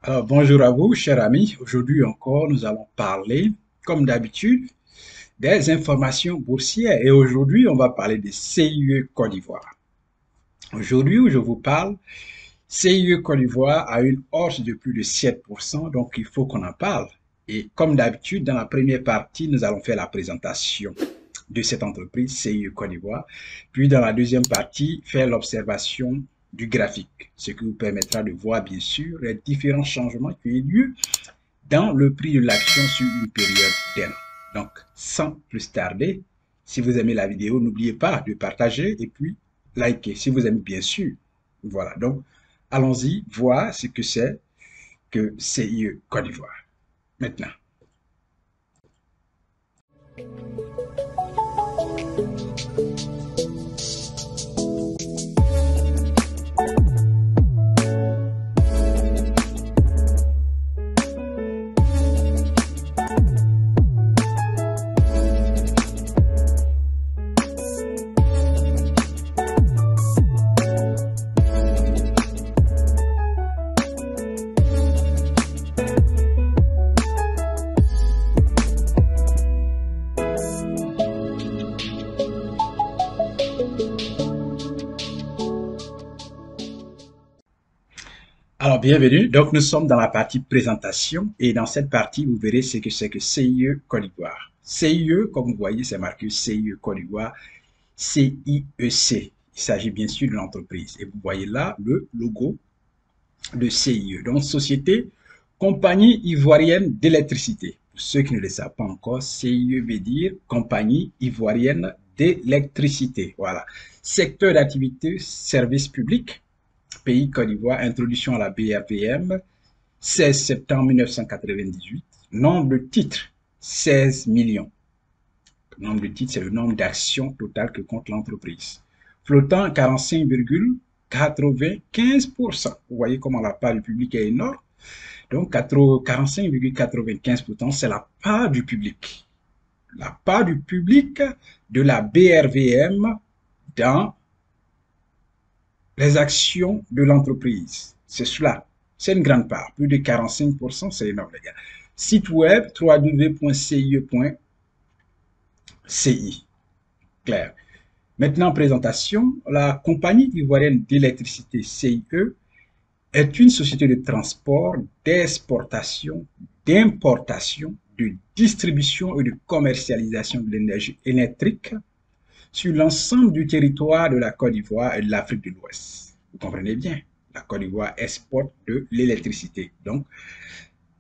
Alors, bonjour à vous, chers amis. Aujourd'hui encore, nous allons parler, comme d'habitude, des informations boursières. Et aujourd'hui, on va parler de CIE Côte d'Ivoire. Aujourd'hui, où je vous parle, CIE Côte d'Ivoire a une hausse de plus de 7%, donc il faut qu'on en parle. Et comme d'habitude, dans la première partie, nous allons faire la présentation de cette entreprise, CIE Côte d'Ivoire. Puis dans la deuxième partie, faire l'observation du graphique, ce qui vous permettra de voir bien sûr les différents changements qui ont eu lieu dans le prix de l'action sur une période d'un an. Donc, sans plus tarder, si vous aimez la vidéo, n'oubliez pas de partager et puis liker, si vous aimez bien sûr. Voilà, donc allons-y voir ce que c'est que CIE Côte d'Ivoire. Maintenant. Alors, bienvenue. Donc, nous sommes dans la partie présentation et dans cette partie, vous verrez ce que c'est que CIE Côte d'Ivoire. CIE, comme vous voyez, c'est marqué CIE Côte d'Ivoire, CIEC. Il s'agit bien sûr de l'entreprise. Et vous voyez là le logo de CIE. Donc, Société Compagnie Ivoirienne d'Électricité. Pour ceux qui ne le savent pas encore, CIE veut dire Compagnie Ivoirienne d'Électricité. Voilà. Secteur d'activité, service public. Pays Côte d'Ivoire, introduction à la BRPM, 16 septembre 1998. Nombre de titres, 16 millions. Le nombre de titres, c'est le nombre d'actions totales que compte l'entreprise. Flottant, 45,95%. Vous voyez comment la part du public est énorme. Donc, 45,95%, c'est la part du public. La part du public de la BRVM dans les actions de l'entreprise. C'est cela. C'est une grande part. Plus de 45%, c'est énorme, les gars. Site web, www.cie.ci. Clair. Maintenant, présentation. La compagnie ivoirienne d'électricité CIE est une société de transport, d'exportation, d'importation, de distribution et de commercialisation de l'énergie électrique sur l'ensemble du territoire de la Côte d'Ivoire et de l'Afrique de l'Ouest. Vous comprenez bien, la Côte d'Ivoire exporte de l'électricité. Donc,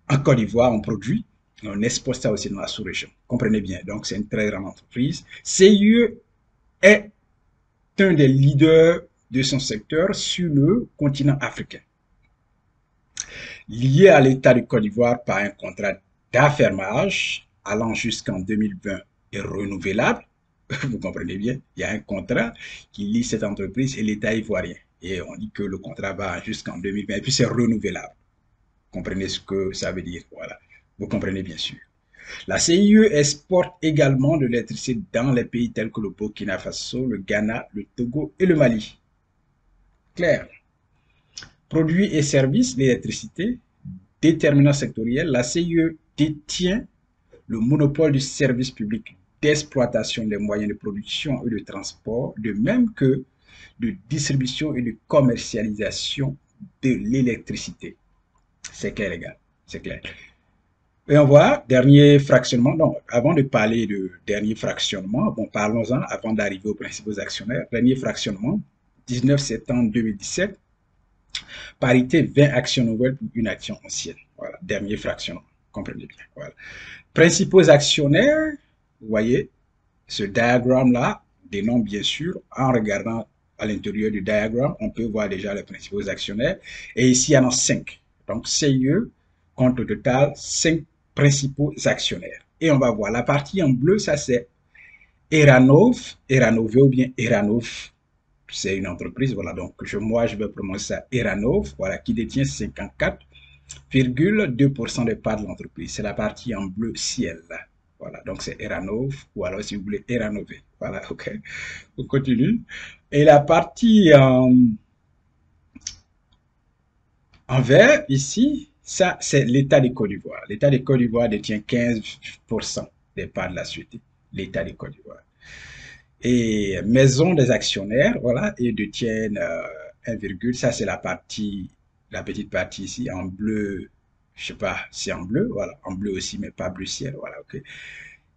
en Côte d'Ivoire, on produit et on exporte ça aussi dans la sous-région. Comprenez bien, donc c'est une très grande entreprise. CIE est un des leaders de son secteur sur le continent africain. Lié à l'État de Côte d'Ivoire par un contrat d'affermage allant jusqu'en 2020 et renouvelable. Vous comprenez bien, il y a un contrat qui lie cette entreprise et l'État ivoirien. Et on dit que le contrat va jusqu'en 2020 et puis c'est renouvelable. Vous comprenez ce que ça veut dire, voilà. Vous comprenez bien sûr. La CIE exporte également de l'électricité dans les pays tels que le Burkina Faso, le Ghana, le Togo et le Mali. Clair. Produits et services d'électricité, déterminant sectoriel, la CIE détient le monopole du service public d'exploitation des moyens de production et de transport, de même que de distribution et de commercialisation de l'électricité. C'est clair, les gars, c'est clair. Et on voit, dernier fractionnement. Donc, avant de parler de dernier fractionnement, bon, parlons-en avant d'arriver aux principaux actionnaires. Dernier fractionnement, 19 septembre 2017, parité 20 actions nouvelles pour une action ancienne. Voilà, dernier fractionnement, comprenez bien. Voilà. Principaux actionnaires, vous voyez, ce diagramme-là dénomme bien sûr, en regardant à l'intérieur du diagramme, on peut voir déjà les principaux actionnaires. Et ici, il y en a 5. Donc, CIE compte au total 5 principaux actionnaires. Et on va voir la partie en bleu, ça c'est Eranov, Eranové ou bien Eranov. C'est une entreprise, voilà. Donc, moi, je vais prononcer ça Eranov, voilà, qui détient 54,2% des parts de l'entreprise. C'est la partie en bleu ciel. Voilà, donc c'est Eranov, ou alors si vous voulez Eranové. Voilà, ok. On continue. Et la partie en vert, ici, Ça, c'est l'État de Côte d'Ivoire. L'État de Côte d'Ivoire détient 15% des parts de la société. L'État de Côte d'Ivoire. Et Maison des actionnaires, voilà, ils détiennent 1, ça c'est la partie, la petite partie ici en bleu, je sais pas si en bleu, voilà, en bleu aussi, mais pas bleu ciel, voilà, ok.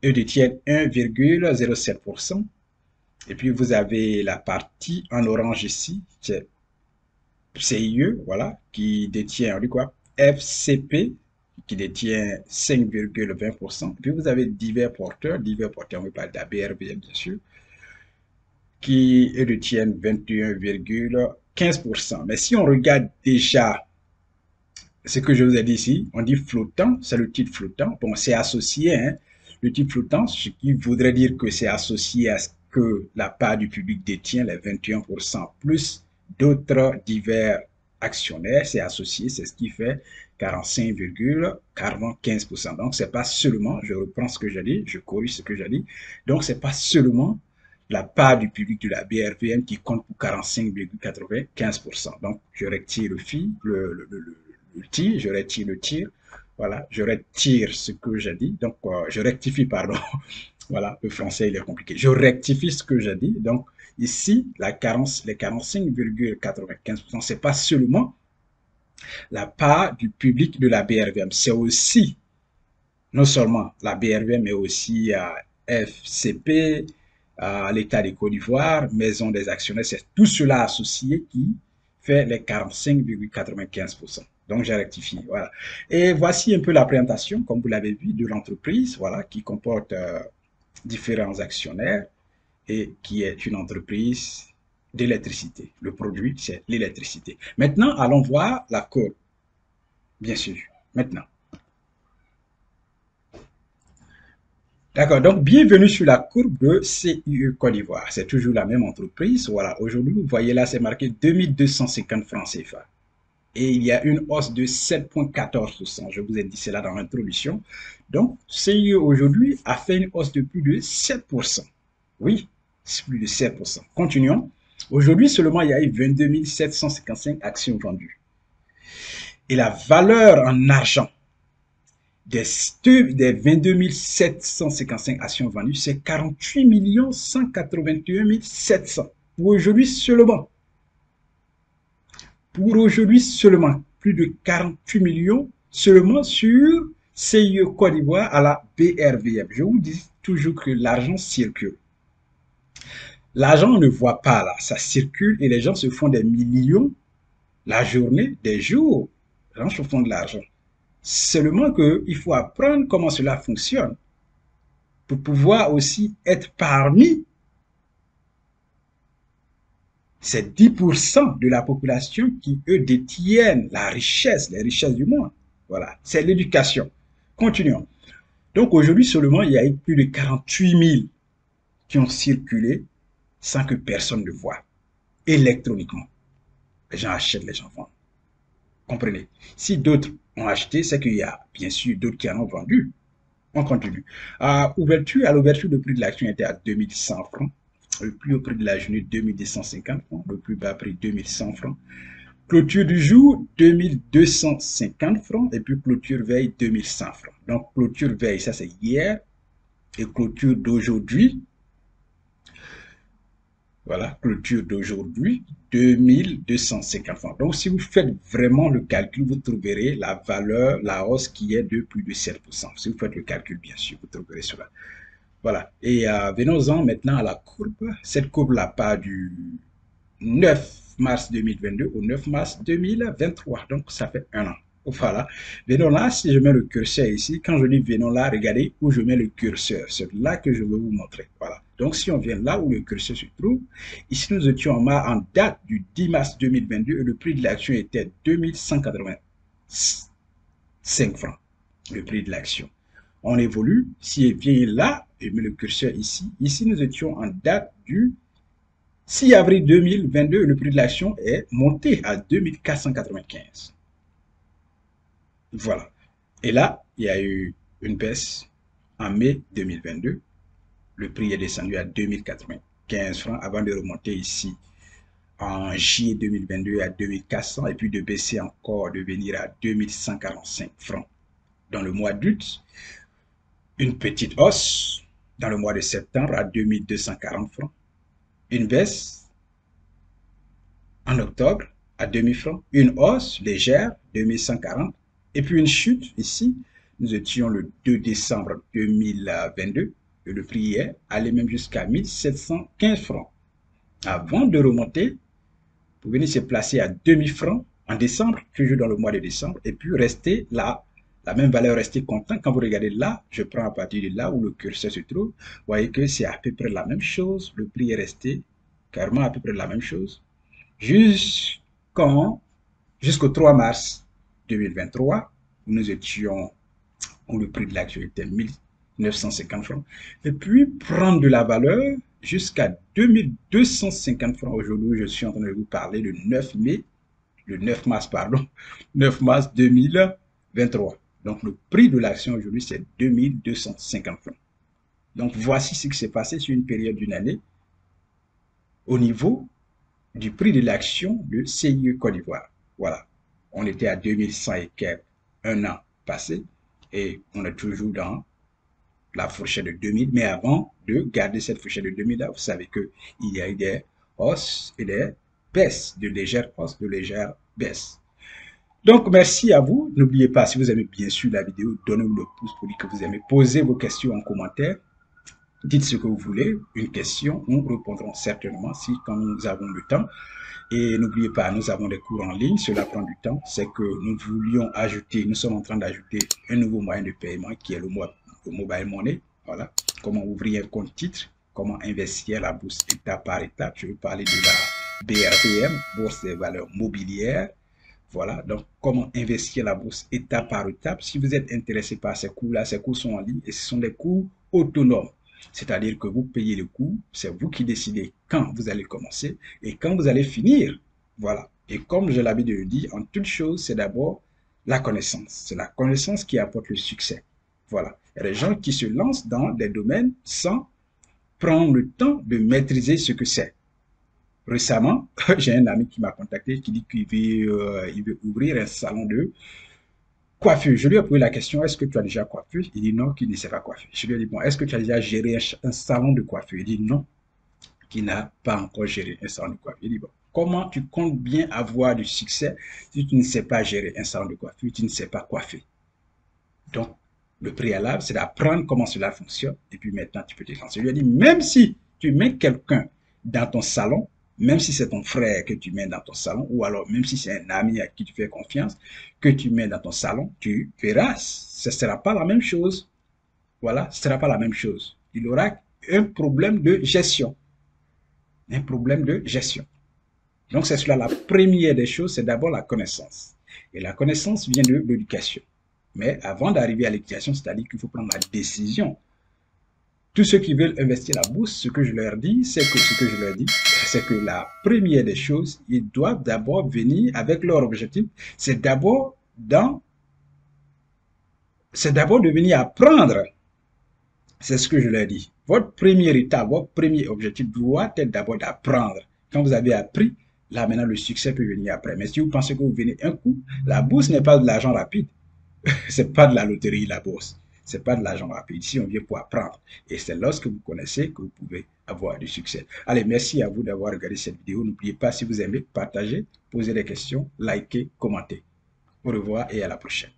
Eux détiennent 1,07%. Et puis vous avez la partie en orange ici, c'est CIE, voilà, qui détient, on dit quoi? FCP, qui détient 5,20%. Puis vous avez divers porteurs, on parle d'ABRVM bien sûr, qui détiennent 21,15%. Mais si on regarde déjà ce que je vous ai dit ici, on dit flottant, c'est le titre flottant. Bon, c'est associé, hein, le titre flottant, ce qui voudrait dire que c'est associé à ce que la part du public détient, les 21%, plus d'autres divers actionnaires, c'est associé, c'est ce qui fait 45,15%. Donc, c'est pas seulement, je reprends ce que j'ai dit, je corrige ce que j'ai dit, donc c'est pas seulement la part du public de la BRVM qui compte pour 45,95%. Donc, je retire le tir, je retire le tir, voilà, je retire ce que j'ai dit, donc je rectifie, pardon, voilà, le français il est compliqué, je rectifie ce que j'ai dit, donc ici, la carence, les 45,95%, c'est pas seulement la part du public de la BRVM, c'est aussi, non seulement la BRVM, mais aussi FCP, l'État de Côte d'Ivoire, Maison des actionnaires, c'est tout cela associé qui fait les 45,95%. Donc, j'ai rectifié. Voilà. Et voici un peu la présentation, comme vous l'avez vu, de l'entreprise, voilà, qui comporte différents actionnaires et qui est une entreprise d'électricité. Le produit, c'est l'électricité. Maintenant, allons voir la courbe, bien sûr. Maintenant. D'accord, donc bienvenue sur la courbe de CIE Côte d'Ivoire. C'est toujours la même entreprise. Voilà, aujourd'hui, vous voyez là, c'est marqué 2250 francs CFA. Et il y a une hausse de 7,14%. Je vous ai dit cela dans l'introduction. Donc, CIE aujourd'hui a fait une hausse de plus de 7%. Oui, c'est plus de 7%. Continuons. Aujourd'hui seulement, il y a eu 22 755 actions vendues. Et la valeur en argent des 22 755 actions vendues, c'est 48 181 700. Pour aujourd'hui seulement. Pour aujourd'hui seulement. Plus de 48 millions seulement sur CIE Côte d'Ivoire à la BRVM. Je vous dis toujours que l'argent circule. L'argent, on ne voit pas là. Ça circule et les gens se font des millions la journée, des jours. Les gens se font de l'argent. Seulement qu'il faut apprendre comment cela fonctionne pour pouvoir aussi être parmi ces 10% de la population qui, eux, détiennent la richesse, les richesses du monde. Voilà, c'est l'éducation. Continuons. Donc aujourd'hui seulement, il y a eu plus de 48 000 qui ont circulé sans que personne ne voie, électroniquement. Les gens achètent, les gens vendent. Comprenez? Si d'autres ont acheté, c'est qu'il y a bien sûr d'autres qui en ont vendu. On continue. À l'ouverture, le prix de l'action était à 2100 francs. Le plus haut prix de la journée, 2250 francs. Le plus bas prix, 2100 francs. Clôture du jour, 2250 francs. Et puis clôture veille, 2100 francs. Donc clôture veille, ça c'est hier. Et clôture d'aujourd'hui, voilà, clôture d'aujourd'hui, 2250 francs. Donc, si vous faites vraiment le calcul, vous trouverez la valeur, la hausse qui est de plus de 7%. Si vous faites le calcul, bien sûr, vous trouverez cela. Voilà. Et venons-en maintenant à la courbe. Cette courbe-là part du 9 mars 2022 au 9 mars 2023. Donc, ça fait un an. Voilà. Venons là, si je mets le curseur ici, quand je dis venons là, regardez où je mets le curseur. C'est là que je veux vous montrer. Voilà. Donc, si on vient là où le curseur se trouve, ici nous étions en date du 10 mars 2022 et le prix de l'action était 2185 francs. Le prix de l'action. On évolue. Si elle vient là, je mets le curseur ici. Ici, nous étions en date du 6 avril 2022 et le prix de l'action est monté à 2495. Voilà. Et là, il y a eu une baisse en mai 2022. Le prix est descendu à 2095 francs avant de remonter ici en juillet 2022 à 2400 et puis de baisser encore, de venir à 2145 francs. Dans le mois d'août, une petite hausse dans le mois de septembre à 2240 francs. Une baisse en octobre à 2000 francs. Une hausse légère, 2140. Et puis une chute ici. Nous étions le 2 décembre 2022 et le prix est allé même jusqu'à 1715 francs. Avant de remonter, pour venir se placer à 2000 francs en décembre, toujours dans le mois de décembre, et puis rester là, la même valeur rester constante. Quand vous regardez là, je prends à partir de là où le curseur se trouve, vous voyez que c'est à peu près la même chose, le prix est resté carrément à peu près la même chose, jusqu'au 3 mars 2023, où nous étions, où le prix de l'action était 1950 francs, et puis prendre de la valeur jusqu'à 2250 francs. Aujourd'hui, je suis en train de vous parler le 9 mai, le 9 mars, pardon, 9 mars 2023. Donc, le prix de l'action aujourd'hui, c'est 2250 francs. Donc, voici ce qui s'est passé sur une période d'une année au niveau du prix de l'action de CIE Côte d'Ivoire. Voilà. On était à 2100 et quelques un an passé et on est toujours dans la fourchette de 2000. Mais avant de garder cette fourchette de 2000 là, vous savez qu'il y a eu des hausses et des baisses, de légères hausses, de légères baisses. Donc, merci à vous. N'oubliez pas, si vous aimez bien sûr la vidéo, donnez-nous le pouce pour dire que vous aimez. Posez vos questions en commentaire. Dites ce que vous voulez, une question, nous répondrons certainement si quand nous avons le temps. Et n'oubliez pas, nous avons des cours en ligne, cela prend du temps. C'est que nous voulions ajouter, nous sommes en train d'ajouter un nouveau moyen de paiement qui est le mobile money. Voilà, comment ouvrir un compte titre, comment investir la bourse étape par étape. Je vais parler de la BRPM, Bourse des valeurs mobilières. Voilà, donc comment investir la bourse étape par étape. Si vous êtes intéressé par ces cours-là, ces cours sont en ligne et ce sont des cours autonomes. C'est-à-dire que vous payez le cours, c'est vous qui décidez quand vous allez commencer et quand vous allez finir. Voilà. Et comme j'ai l'habitude de le dire, en toute chose, c'est d'abord la connaissance. C'est la connaissance qui apporte le succès. Voilà. Il y a des gens qui se lancent dans des domaines sans prendre le temps de maîtriser ce que c'est. Récemment, j'ai un ami qui m'a contacté qui dit qu'il veut ouvrir un salon de coiffure. Je lui ai posé la question, est-ce que tu as déjà coiffé? Il dit non, qu'il ne sait pas coiffer. Je lui ai dit, bon, est-ce que tu as déjà géré un salon de coiffure? Il dit non, qu'il n'a pas encore géré un salon de coiffure. Il dit, bon, comment tu comptes bien avoir du succès si tu ne sais pas gérer un salon de coiffure, tu ne sais pas coiffer? Donc, le préalable, c'est d'apprendre comment cela fonctionne et puis maintenant, tu peux te lancer. Je lui ai dit, même si tu mets quelqu'un dans ton salon, même si c'est ton frère que tu mets dans ton salon, ou alors même si c'est un ami à qui tu fais confiance, que tu mets dans ton salon, tu verras, ce ne sera pas la même chose. Voilà, ce ne sera pas la même chose. Il aura un problème de gestion. Un problème de gestion. Donc, c'est cela la première des choses, c'est d'abord la connaissance. Et la connaissance vient de l'éducation. Mais avant d'arriver à l'éducation, c'est-à-dire qu'il faut prendre la décision. Tous ceux qui veulent investir la bourse, ce que je leur dis, c'est que la première des choses, ils doivent d'abord venir avec leur objectif. C'est d'abord de venir apprendre. C'est ce que je leur dis. Votre première étape, votre premier objectif doit être d'abord d'apprendre. Quand vous avez appris, là maintenant le succès peut venir après. Mais si vous pensez que vous venez un coup, la bourse n'est pas de l'argent rapide. C'est pas de la loterie, la bourse. C'est pas de l'argent rapide. Ici, on vient pour apprendre. Et c'est lorsque vous connaissez que vous pouvez avoir du succès. Allez, merci à vous d'avoir regardé cette vidéo. N'oubliez pas, si vous aimez, partagez, posez des questions, likez, commentez. Au revoir et à la prochaine.